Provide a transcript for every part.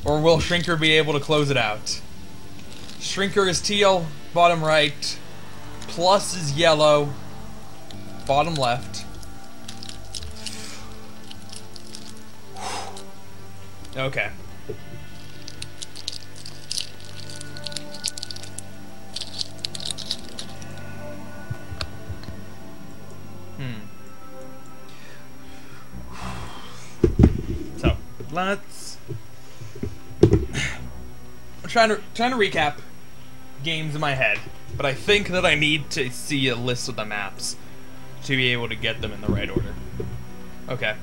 Or will Shrinker be able to close it out? Shrinker is teal, bottom right. PluS is yellow, bottom left. Okay. So, let's... I'm trying to recap games in my head, but I think that I need to see a list of the maps to be able to get them in the right order. Okay.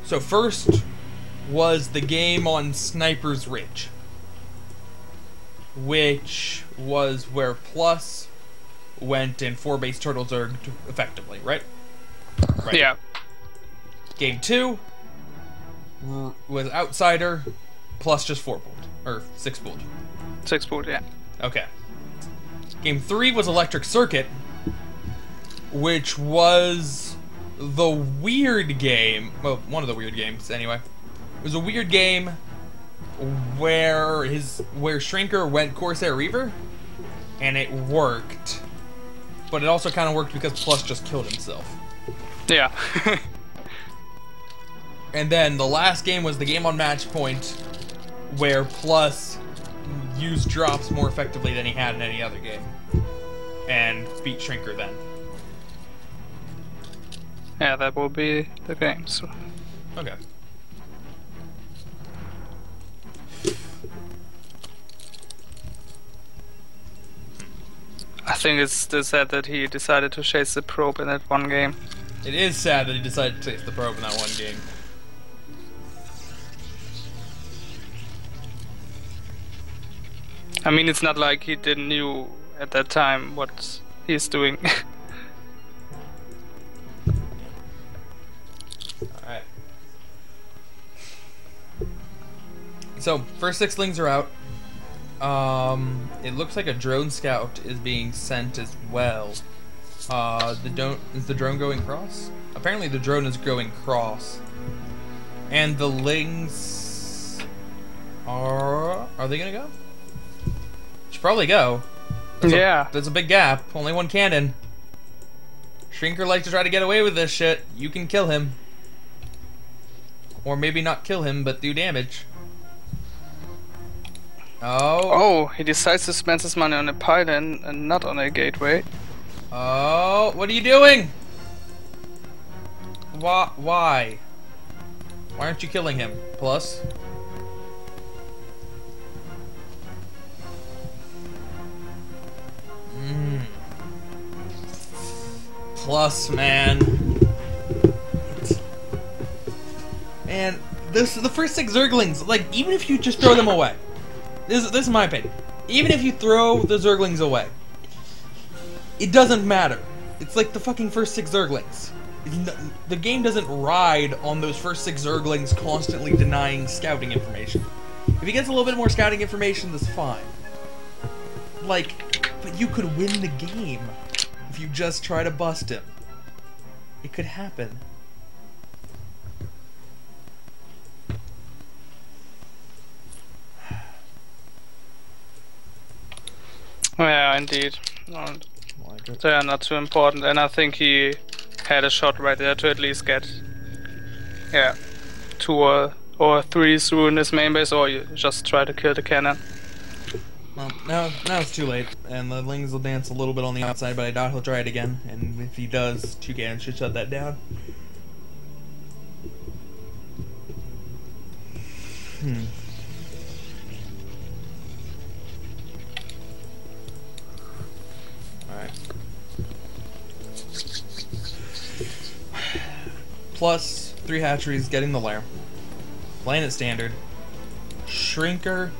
So first was the game on Sniper's Ridge, which was where PluS went and 4 base turtle zerged effectively, right? Right. Yeah. Game 2 was Outsider, PluS just 4 pooled, or 6 pooled. 6 pooled, yeah. Okay. Game 3 was Electric Circuit, which was the weird game, well, one of the weird games anyway. It was a weird game where Shrinker went Corsair Reaver, and it worked. But it also kind of worked because PluS just killed himself. Yeah. And then the last game was the game on Match Point, where PluS used drops more effectively than he had in any other game, and beat Shrinker then. Yeah, that will be the game. So. Okay. I think it's still sad that he decided to chase the probe in that one game. It is sad that he decided to chase the probe in that one game. I mean, it's not like he didn't knew at that time what he's doing. Alright. So, first 6 lings are out. It looks like a drone scout is being sent as well. Is the drone going cross? Apparently the drone is going cross. And the lings are they gonna go? Should probably go. There's a big gap. Only one cannon. Shrinker likes to try to get away with this shit. You can kill him. Or maybe not kill him, but do damage. Oh, he decides to spend his money on a pylon and not on a gateway. Oh, what are you doing? Why? Why aren't you killing him, PluS? PluS, man. Man, the first 6 Zerglings, like, even if you just throw them away. This is my opinion. Even if you throw the Zerglings away, it doesn't matter. It's like the fucking first 6 Zerglings. The game doesn't ride on those first 6 Zerglings constantly denying scouting information. If he gets a little bit more scouting information, that's fine. Like, but you could win the game if you just try to bust him. It could happen. Yeah, indeed. They are not too important, and I think he had a shot right there to at least get, yeah, 2 or 3 through in his main base, or you just try to kill the cannon. Well, now it's too late, and the lings will dance a little bit on the outside, but I doubt he'll try it again, and if he does, 2 cannons should shut that down. Alright. PluS 3 hatcheries, getting the lair. Playing it standard. Shrinker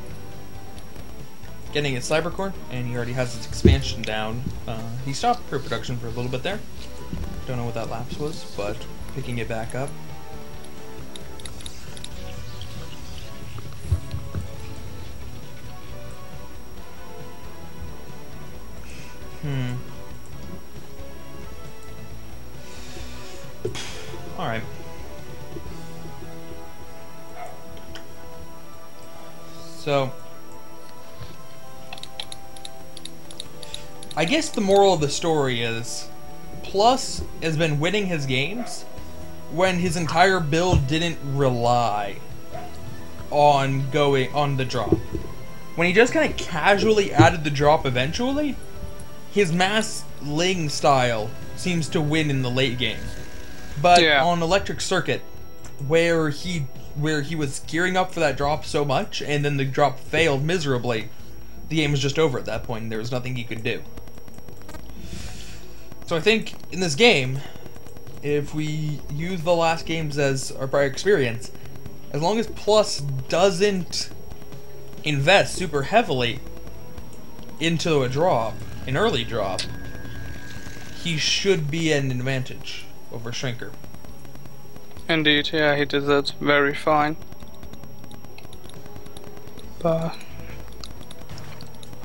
getting his Cybercore, and he already has his expansion down. He stopped pre-production for a little bit there. Don't know what that lapse was, but picking it back up. Alright. So, I guess the moral of the story is PluS has been winning his games when his entire build didn't rely on going on the drop. When he just kind of casually added the drop eventually, his mass ling style seems to win in the late game. But on Electric Circuit, where he was gearing up for that drop so much, and then the drop failed miserably, the game was just over at that point, and there was nothing he could do. So I think in this game, if we use the last games as our prior experience, as long as PluS doesn't invest super heavily into a drop, an early drop, he should be at an advantage over Shrinker. Indeed, yeah, he did that very fine. But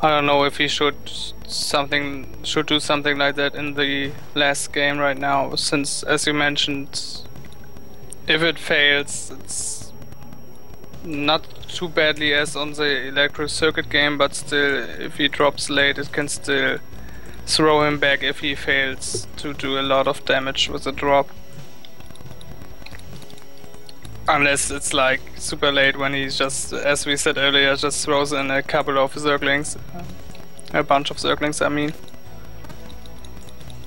I don't know if he should do something like that in the last game right now, since, as you mentioned, if it fails, it's not too badly as on the Electric Circuit game, but still, if he drops late, it can still throw him back if he fails to do a lot of damage with a drop. Unless it's like super late when he's just, as we said earlier, just throws in a couple of zerglings. A bunch of zerglings, I mean.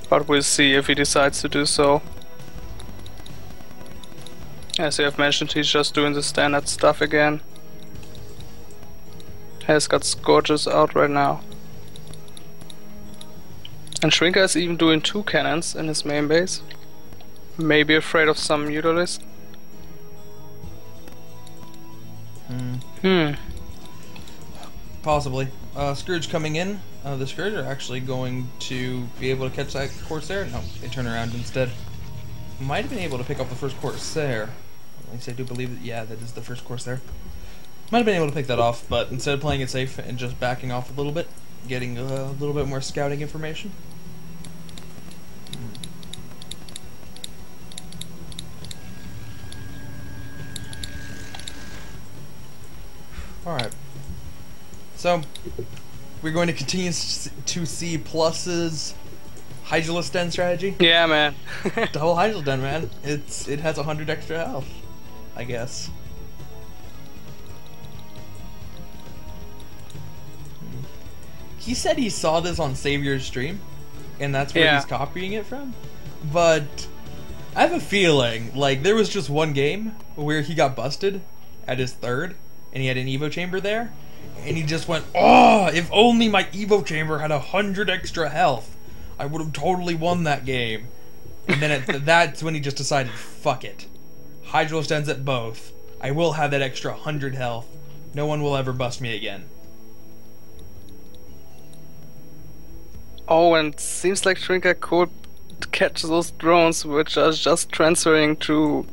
But we'll see if he decides to do so. As you have mentioned, he's just doing the standard stuff again. Has got Scourges out right now. And Shrinker is even doing 2 cannons in his main base. Maybe afraid of some Mutalisk. Possibly. Scourge coming in. The Scourge are actually going to be able to catch that Corsair. No, they turn around instead. Might have been able to pick up the first Corsair. At least I do believe that, yeah, that is the first Corsair. Might have been able to pick that off, but instead of playing it safe and just backing off a little bit, getting a little bit more scouting information. Alright. So, we're going to continue to see PluS's Hydralisk Den strategy. Yeah, man. Double Hydralisk Den, man. It has 100 extra health, I guess. He said he saw this on Savior's stream, and that's where he's copying it from. But I have a feeling, like, there was just one game where he got busted at his third, and he had an Evo chamber there, and he just went, "Oh, if only my Evo chamber had 100 extra health, I would have totally won that game." And then that's when he just decided, fuck it. Hydralisk Dens at both. I will have that extra 100 health. No one will ever bust me again. Oh, and it seems like Shrinker could catch those drones which are just transferring to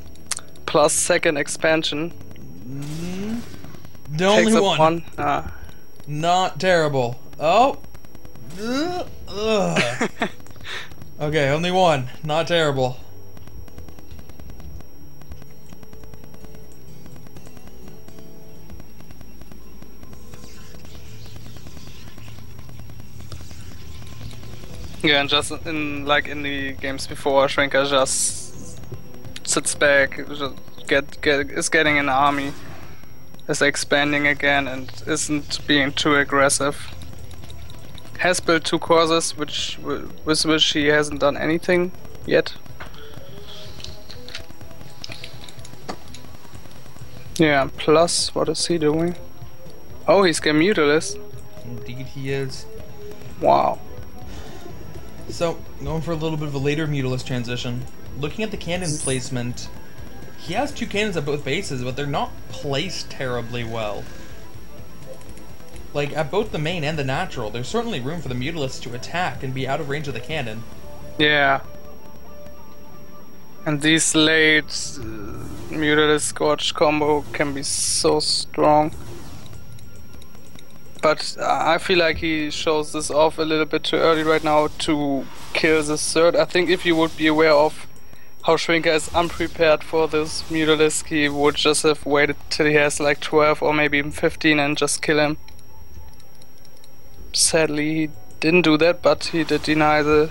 PluS second expansion. The only one. Not terrible. Oh. Okay, only one. Not terrible. Yeah, and just in the games before, Shrinker just sits back, is getting an army, is expanding again, and isn't being too aggressive. Has built 2 courses, with which he hasn't done anything yet. Yeah, PluS, what is he doing? Oh, he's getting Mutalisk. Indeed he is. Wow. So, going for a little bit of a later Mutalisk transition. Looking at the cannon placement, he has 2 cannons at both bases, but they're not placed terribly well. Like, at both the main and the natural, there's certainly room for the Mutalisk to attack and be out of range of the cannon. Yeah. And these late Mutalisk Scorch combo can be so strong. But I feel like he shows this off a little bit too early right now to kill the third. I think if you would be aware of how Shrinker is unprepared for this Mutalisk. He would just have waited till he has like 12 or maybe even 15 and just kill him. Sadly, he didn't do that, but he did deny the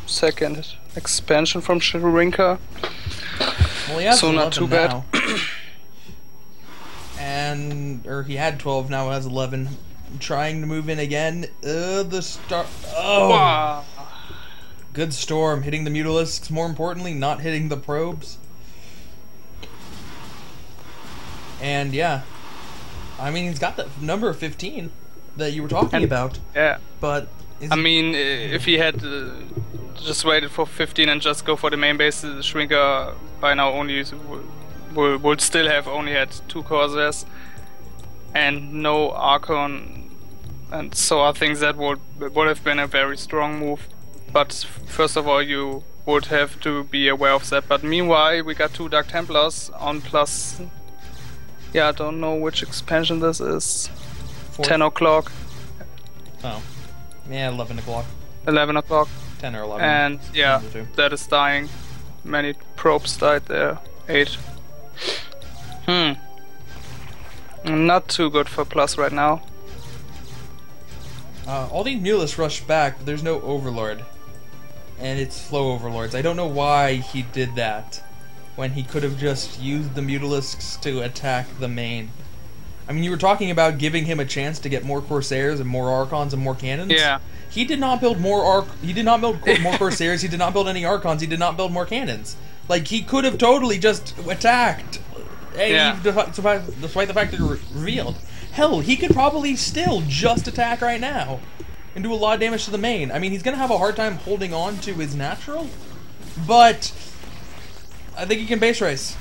second expansion from Shrinker. Well, he has so not too bad. Or he had 12, now has 11. Trying to move in again. The start. Oh! Wow. Good storm, hitting the Mutalisks, more importantly, not hitting the probes. And yeah, I mean, he's got the number of 15 that you were talking about. Yeah. But I mean, if he had just waited for 15 and just go for the main base, the Shrinker by now only would still have only had 2 Corsairs and no Archon, and so I think that would have been a very strong move. But first of all, you would have to be aware of that. But meanwhile, we got 2 Dark Templars on PluS. Yeah, I don't know which expansion this is. 10 o'clock. Oh. Yeah, 11 o'clock. 11 o'clock. 10 or 11. And yeah, that is dying. Many probes died there. 8. Not too good for PluS right now. All these Mutalisks rush back, but there's no Overlord. And it's slow Overlords. I don't know why he did that when he could have just used the Mutalisks to attack the main. I mean, you were talking about giving him a chance to get more Corsairs and more Archons and more cannons. Yeah. He did not build more more Corsairs. He did not build any Archons. He did not build more cannons. Like, he could have totally just attacked. Yeah. Despite the fact that it revealed. Hell, he could probably still just attack right now and do a lot of damage to the main. I mean, he's gonna have a hard time holding on to his natural, but I think he can base race.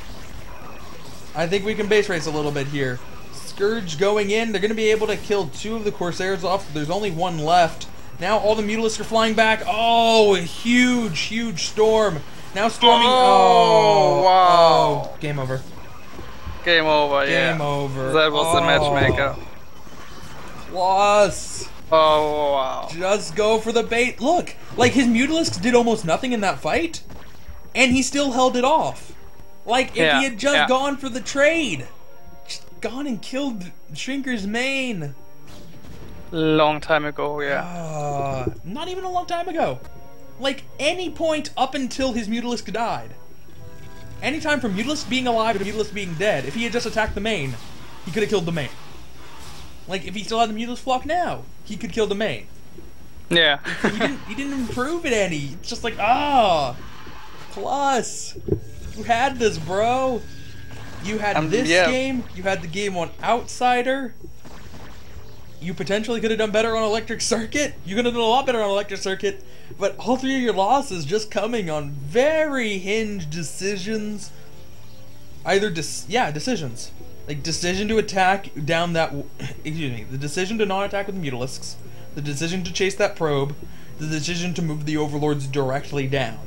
I think we can base race a little bit here. Scourge going in. They're gonna be able to kill 2 of the Corsairs off. There's only 1 left. Now all the Mutalisks are flying back. Oh, a huge storm. Now storming. Oh, wow. Oh, game over. Game over, yeah. Game over. That was the matchmaker. PluS. Oh, wow. Just go for the bait. Look, like, his Mutalisks did almost nothing in that fight, and he still held it off. Like, if he had just gone for the trade, just gone and killed Shrinker's main. Long time ago, yeah. Not even a long time ago. Like, any point up until his Mutalisk died. Anytime from Mutalisk being alive to Mutalisk being dead, if he had just attacked the main, he could have killed the main. Like, if he still had the Mutalisk flock now, he could kill the main. Yeah. He didn't improve it any. It's just like, PluS. You had this, bro. You had this game. You had the game on Outsider. You potentially could have done better on Electric Circuit. You could have done a lot better on Electric Circuit. But all 3 of your losses just coming on very hinged decisions. Either, decisions. Like, decision to attack down that... Excuse me. The decision to not attack with Mutalisks. The decision to chase that probe. The decision to move the Overlords directly down.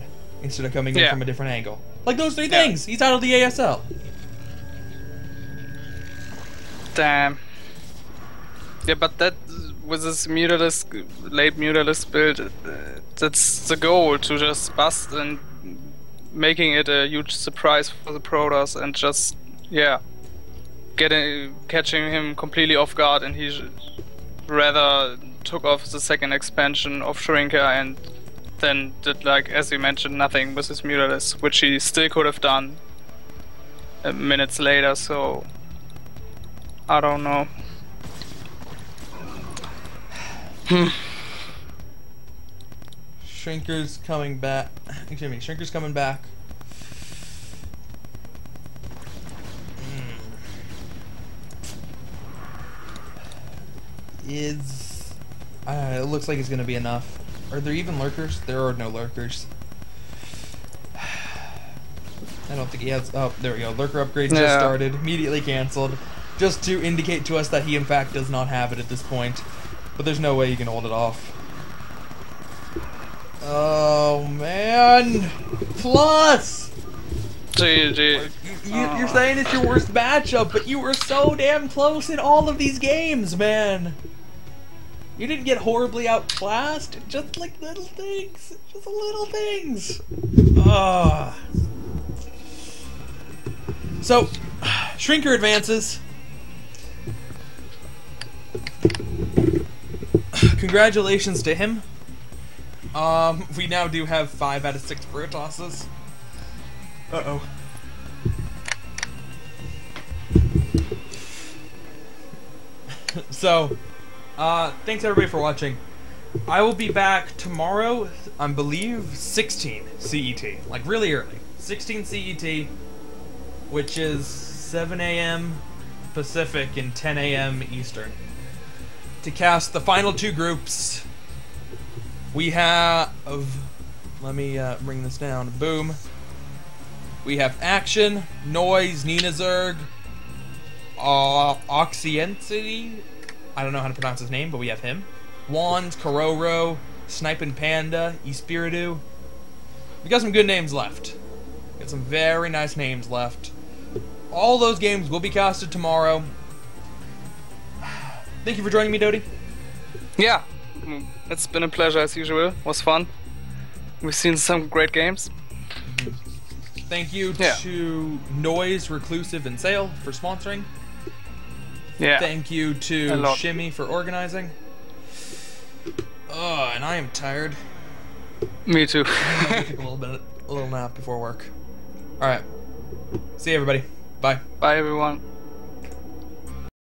Instead of coming in from a different angle. Like, those 3 things. He's out of the ASL. Damn. Yeah, but that with this Mutalisk, late Mutalisk build, that's the goal, to just bust and making it a huge surprise for the Protoss and just, catching him completely off guard, and he rather took off the second expansion of Shrinker and then did, like, as you mentioned, nothing with his Mutalisk, which he still could have done minutes later, so I don't know. Shrinker's coming back. Excuse me, Shrinker's coming back. It looks like it's gonna be enough. Are there even lurkers? There are no lurkers. I don't think he has. Oh, there we go. Lurker upgrade just started. Immediately canceled. Just to indicate to us that he in fact does not have it at this point. But there's no way you can hold it off. Oh man, PluS. GG. You're saying it's your worst matchup, but you were so damn close in all of these games, man. You didn't get horribly outclassed. Just like little things, just little things. So, Shrinker advances. Congratulations to him. We now do have 5 out of 6 Protosses. Uh-oh. So, thanks everybody for watching. I will be back tomorrow, I believe, 16 CET. Like, really early. 16 CET, which is 7 a.m. Pacific and 10 a.m. Eastern. To cast the final 2 groups, we have... Let me bring this down. Boom. We have Action, Noise, Nina Zerg, Oxyentity. I don't know how to pronounce his name, but we have him. Wands, Kororo, Snipin' Panda, Espiritu. We got some good names left. We got some very nice names left. All those games will be casted tomorrow. Thank you for joining me, Dodie. Yeah, it's been a pleasure as usual. It was fun. We've seen some great games. Thank you to Noise, Reclusive, and Sale for sponsoring. Yeah. Thank you to Shimmy for organizing. Oh, and I am tired. Me too. I'm gonna take a little nap before work. All right. See you, everybody. Bye. Bye, everyone.